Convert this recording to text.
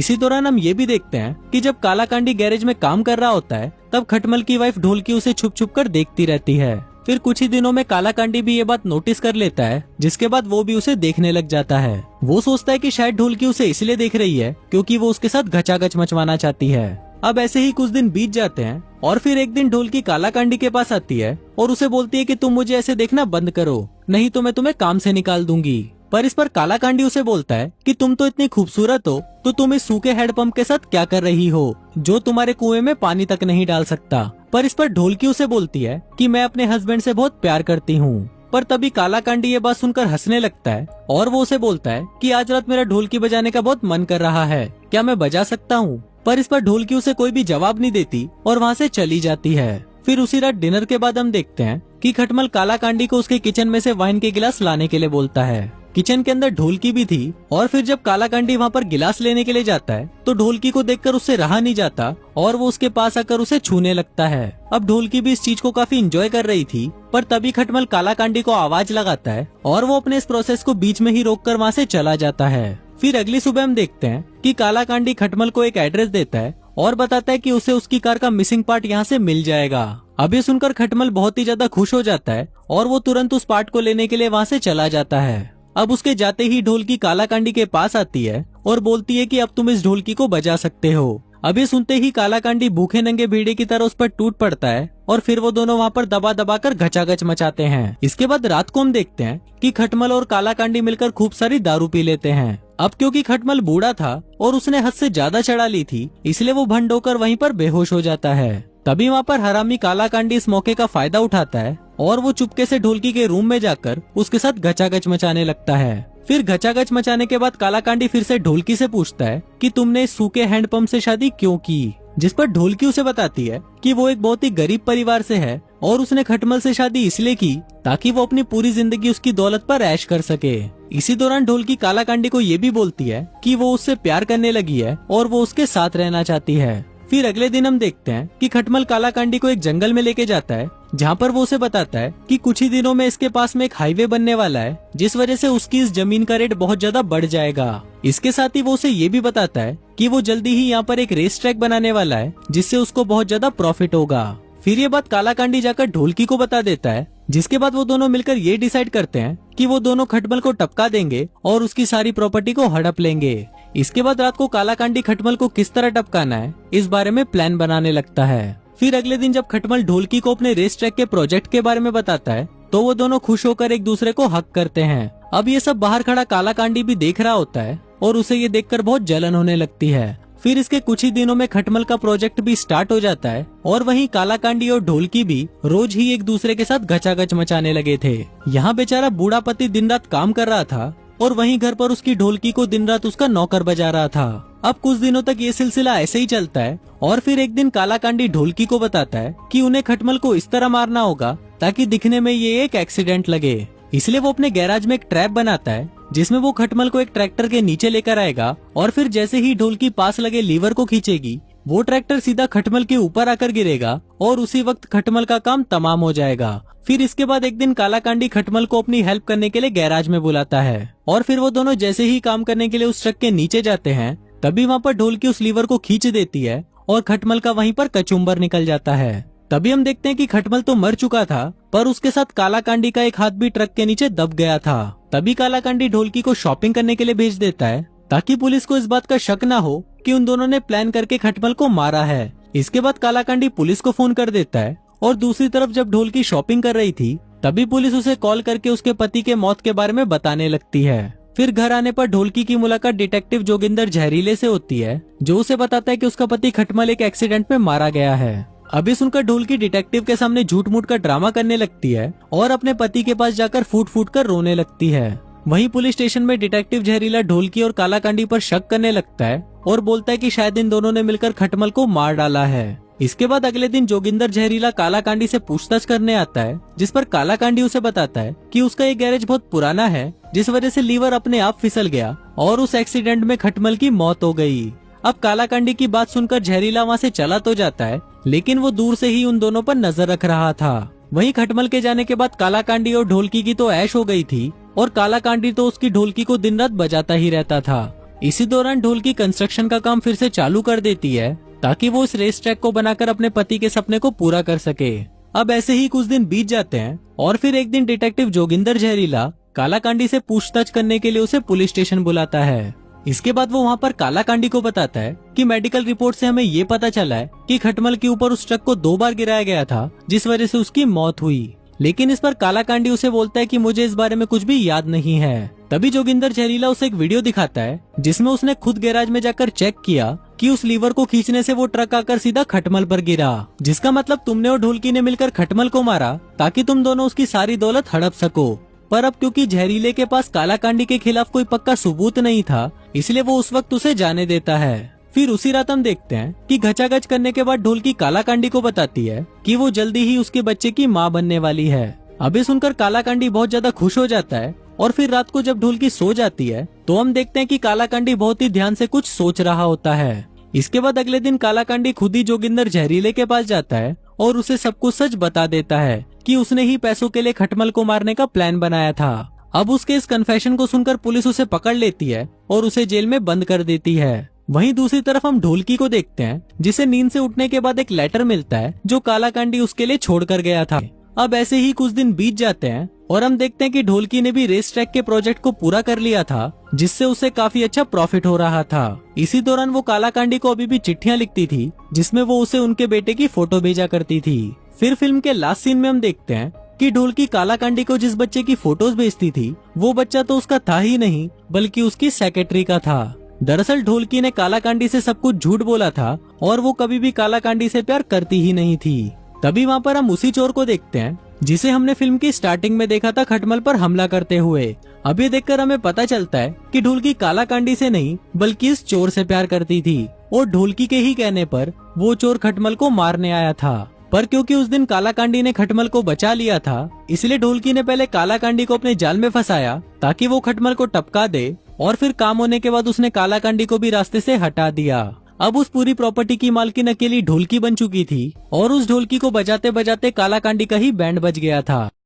इसी दौरान हम ये भी देखते हैं कि जब कालाकांडी गैरेज में काम कर रहा होता है तब खटमल की वाइफ ढोलकी उसे छुप छुप कर देखती रहती है। फिर कुछ ही दिनों में कालाकांडी भी ये बात नोटिस कर लेता है, जिसके बाद वो भी उसे देखने लग जाता है। वो सोचता है कि शायद ढोलकी उसे इसलिए देख रही है क्योंकि वो उसके साथ घचाघच मचवाना चाहती है। अब ऐसे ही कुछ दिन बीत जाते हैं और फिर एक दिन ढोलकी कालाकांडी के पास आती है और उसे बोलती है कि तुम मुझे ऐसे देखना बंद करो, नहीं तो मैं तुम्हें काम से निकाल दूंगी। पर इस पर कालाकांडी उसे बोलता है कि तुम तो इतनी खूबसूरत हो तो तुम इस सूखे हैंडपंप के साथ क्या कर रही हो जो तुम्हारे कुएं में पानी तक नहीं डाल सकता। पर इस पर ढोलकी उसे बोलती है कि मैं अपने हस्बैंड से बहुत प्यार करती हूँ। पर तभी कालाकांडी ये बात सुनकर हंसने लगता है और वो उसे बोलता है कि आज रात मेरा ढोलकी बजाने का बहुत मन कर रहा है, क्या मैं बजा सकता हूँ। पर इस पर ढोलकी उसे कोई भी जवाब नहीं देती और वहाँ से चली जाती है। फिर उसी रात डिनर के बाद हम देखते हैं कि खटमल कालाकांडी को उसके किचन में से वाइन के गिलास लाने के लिए बोलता है। किचन के अंदर ढोलकी भी थी और फिर जब कालाकांडी वहाँ पर गिलास लेने के लिए जाता है तो ढोलकी को देखकर उससे रहा नहीं जाता और वो उसके पास आकर उसे छूने लगता है। अब ढोलकी भी इस चीज को काफी एंजॉय कर रही थी, पर तभी खटमल कालाकांडी को आवाज लगाता है और वो अपने इस प्रोसेस को बीच में ही रोककर वहाँ से चला जाता है। फिर अगली सुबह हम देखते हैं कि कालाकांडी खटमल को एक एड्रेस देता है और बताता है कि उसे उसकी कार का मिसिंग पार्ट यहाँ से मिल जाएगा। अब ये सुनकर खटमल बहुत ही ज्यादा खुश हो जाता है और वो तुरंत उस पार्ट को लेने के लिए वहाँ से चला जाता है। अब उसके जाते ही ढोलकी कालाकांडी के पास आती है और बोलती है कि अब तुम इस ढोलकी को बजा सकते हो। अब ये सुनते ही कालाकांडी भूखे नंगे भेड़िए की तरह उस पर टूट पड़ता है और फिर वो दोनों वहाँ पर दबा दबा कर घचाघच मचाते हैं। इसके बाद रात को हम देखते हैं कि खटमल और कालाकांडी मिलकर खूब सारी दारू पी लेते हैं। अब क्योंकि खटमल बूढ़ा था और उसने हद से ज्यादा चढ़ा ली थी, इसलिए वो भंड होकर वहीं पर बेहोश हो जाता है। तभी वहाँ पर हरामी कालाकांडी इस मौके का फायदा उठाता है और वो चुपके से ढोलकी के रूम में जाकर उसके साथ घचाघच मचाने लगता है। फिर घचाघच मचाने के बाद कालाकांडी फिर से ढोलकी से पूछता है कि तुमने इस सूखे हैंडपंप से शादी क्यों की, जिस पर ढोलकी उसे बताती है कि वो एक बहुत ही गरीब परिवार से है और उसने खटमल से शादी इसलिए की ताकि वो अपनी पूरी जिंदगी उसकी दौलत पर ऐश कर सके। इसी दौरान ढोलकी कालाकांडी को ये भी बोलती है कि वो उससे प्यार करने लगी है और वो उसके साथ रहना चाहती है। फिर अगले दिन हम देखते हैं कि खटमल कालाकांडी को एक जंगल में लेके जाता है जहाँ पर वो उसे बताता है कि कुछ ही दिनों में इसके पास में एक हाईवे बनने वाला है, जिस वजह से उसकी इस जमीन का रेट बहुत ज्यादा बढ़ जाएगा। इसके साथ ही वो उसे ये भी बताता है कि वो जल्दी ही यहाँ पर एक रेस ट्रैक बनाने वाला है जिससे उसको बहुत ज्यादा प्रॉफिट होगा। फिर ये बात कालाकांडी जाकर ढोलकी को बता देता है, जिसके बाद वो दोनों मिलकर ये डिसाइड करते हैं कि वो दोनों खटमल को टपका देंगे और उसकी सारी प्रॉपर्टी को हड़प लेंगे। इसके बाद रात को कालाकांडी खटमल को किस तरह टपकाना है इस बारे में प्लान बनाने लगता है। फिर अगले दिन जब खटमल ढोलकी को अपने रेस ट्रैक के प्रोजेक्ट के बारे में बताता है तो वो दोनों खुश होकर एक दूसरे को हक करते हैं। अब ये सब बाहर खड़ा कालाकांडी भी देख रहा होता है और उसे ये देखकर बहुत जलन होने लगती है। फिर इसके कुछ ही दिनों में खटमल का प्रोजेक्ट भी स्टार्ट हो जाता है और वहीं कालाकांडी और ढोलकी भी रोज ही एक दूसरे के साथ घचाघच मचाने लगे थे। यहाँ बेचारा बूढ़ा पति दिन रात काम कर रहा था और वहीं घर पर उसकी ढोलकी को दिन रात उसका नौकर बजा रहा था। अब कुछ दिनों तक ये सिलसिला ऐसे ही चलता है और फिर एक दिन कालाकांडी ढोलकी को बताता है कि उन्हें खटमल को इस तरह मारना होगा ताकि दिखने में ये एक एक्सीडेंट लगे। इसलिए वो अपने गैराज में एक ट्रैप बनाता है जिसमें वो खटमल को एक ट्रैक्टर के नीचे लेकर आएगा और फिर जैसे ही ढोलकी पास लगे लीवर को खींचेगी वो ट्रैक्टर सीधा खटमल के ऊपर आकर गिरेगा और उसी वक्त खटमल का काम तमाम हो जाएगा। फिर इसके बाद एक दिन कालाकांडी खटमल को अपनी हेल्प करने के लिए गैराज में बुलाता है और फिर वो दोनों जैसे ही काम करने के लिए उस ट्रक के नीचे जाते हैं तभी वहाँ पर ढोलकी उस लीवर को खींच देती है और खटमल का वहीं पर कचुम्बर निकल जाता है। तभी हम देखते हैं कि खटमल तो मर चुका था पर उसके साथ कालाकांडी का एक हाथ भी ट्रक के नीचे दब गया था। तभी कालाकांडी ढोलकी को शॉपिंग करने के लिए भेज देता है ताकि पुलिस को इस बात का शक न हो कि उन दोनों ने प्लान करके खटमल को मारा है। इसके बाद कालाकांडी पुलिस को फोन कर देता है और दूसरी तरफ जब ढोलकी शॉपिंग कर रही थी तभी पुलिस उसे कॉल करके उसके पति के मौत के बारे में बताने लगती है। फिर घर आने पर ढोलकी की मुलाकात डिटेक्टिव जोगिंदर जहरीले से होती है जो उसे बताता है कि उसका पति खटमल एक एक्सीडेंट में मारा गया है। अभी सुनकर ढोलकी डिटेक्टिव के सामने झूठ मूठ का ड्रामा करने लगती है और अपने पति के पास जाकर फूट फूट कर रोने लगती है। वहीं पुलिस स्टेशन में डिटेक्टिव जहरीला ढोलकी और कालाकांडी पर शक करने लगता है और बोलता है कि शायद इन दोनों ने मिलकर खटमल को मार डाला है। इसके बाद अगले दिन जोगिंदर जहरीला कालाकांडी से पूछताछ करने आता है जिस पर कालाकांडी उसे बताता है कि उसका ये गैरेज बहुत पुराना है जिस वजह से लीवर अपने आप फिसल गया और उस एक्सीडेंट में खटमल की मौत हो गई। अब कालाकांडी की बात सुनकर जहरीला वहाँ से चला तो जाता है लेकिन वो दूर से ही उन दोनों पर नजर रख रहा था। वहीं खटमल के जाने के बाद कालाकांडी और ढोलकी की तो ऐश हो गई थी और कालाकांडी तो उसकी ढोलकी को दिन रात बजाता ही रहता था इसी दौरान ढोलकी कंस्ट्रक्शन का काम फिर से चालू कर देती है ताकि वो इस रेस ट्रैक को बनाकर अपने पति के सपने को पूरा कर सके। अब ऐसे ही कुछ दिन बीत जाते हैं और फिर एक दिन डिटेक्टिव जोगिंदर जहरीला कालाकांडी से पूछताछ करने के लिए उसे पुलिस स्टेशन बुलाता है। इसके बाद वो वहाँ पर कालाकांडी को बताता है कि मेडिकल रिपोर्ट से हमें ये पता चला है कि खटमल के ऊपर उस ट्रक को 2 बार गिराया गया था, जिस वजह से उसकी मौत हुई। लेकिन इस पर कालाकांडी उसे बोलता है कि मुझे इस बारे में कुछ भी याद नहीं है। तभी जोगिंदर जहरीला उसे एक वीडियो दिखाता है जिसमें उसने खुद गैराज में जाकर चेक किया कि उस लीवर को खींचने से वो ट्रक आकर सीधा खटमल पर गिरा, जिसका मतलब तुमने और ढोलकी ने मिलकर खटमल को मारा ताकि तुम दोनों उसकी सारी दौलत हड़प सको। पर अब क्योंकि जहरीले के पास कालाकांडी के खिलाफ कोई पक्का सबूत नहीं था, इसलिए वो उस वक्त उसे जाने देता है। फिर उसी रात हम देखते हैं कि घचाघच करने के बाद ढोलकी कालाकांडी को बताती है कि वो जल्दी ही उसके बच्चे की माँ बनने वाली है। अभी सुनकर कालाकांडी बहुत ज्यादा खुश हो जाता है और फिर रात को जब ढोलकी सो जाती है तो हम देखते हैं कि कालाकांडी बहुत ही ध्यान से कुछ सोच रहा होता है। इसके बाद अगले दिन कालाकांडी खुद ही जोगिंदर जहरीले के पास जाता है और उसे सब कुछ सच बता देता है कि उसने ही पैसों के लिए खटमल को मारने का प्लान बनाया था। अब उसके इस कन्फेशन को सुनकर पुलिस उसे पकड़ लेती है और उसे जेल में बंद कर देती है। वहीं दूसरी तरफ हम ढोलकी को देखते हैं जिसे नींद से उठने के बाद एक लेटर मिलता है जो कालाकांडी उसके लिए छोड़कर गया था। अब ऐसे ही कुछ दिन बीत जाते हैं और हम देखते हैं कि ढोलकी ने भी रेस ट्रैक के प्रोजेक्ट को पूरा कर लिया था, जिससे उसे काफी अच्छा प्रॉफिट हो रहा था। इसी दौरान वो कालाकांडी को अभी भी चिट्ठियां लिखती थी जिसमें वो उसे उनके बेटे की फोटो भेजा करती थी। फिर फिल्म के लास्ट सीन में हम देखते हैं कि ढोलकी कालाकांडी को जिस बच्चे की फोटोज भेजती थी वो बच्चा तो उसका था ही नहीं बल्कि उसकी सेक्रेटरी का था। दरअसल ढोलकी ने कालाकांडी से सब कुछ झूठ बोला था और वो कभी भी कालाकांडी से प्यार करती ही नहीं थी। तभी वहाँ पर हम उसी चोर को देखते हैं जिसे हमने फिल्म की स्टार्टिंग में देखा था खटमल पर हमला करते हुए। अब ये देखकर हमें पता चलता है कि ढोलकी कालाकांडी से नहीं बल्कि इस चोर से प्यार करती थी और ढोलकी के ही कहने पर वो चोर खटमल को मारने आया था। पर क्योंकि उस दिन कालाकांडी ने खटमल को बचा लिया था, इसलिए ढोलकी ने पहले कालाकांडी को अपने जाल में फंसाया ताकि वो खटमल को टपका दे और फिर काम होने के बाद उसने कालाकांडी को भी रास्ते से हटा दिया। अब उस पूरी प्रॉपर्टी की मालकिन अकेली ढोलकी बन चुकी थी और उस ढोलकी को बजाते बजाते कालाकांडी का ही बैंड बज गया था।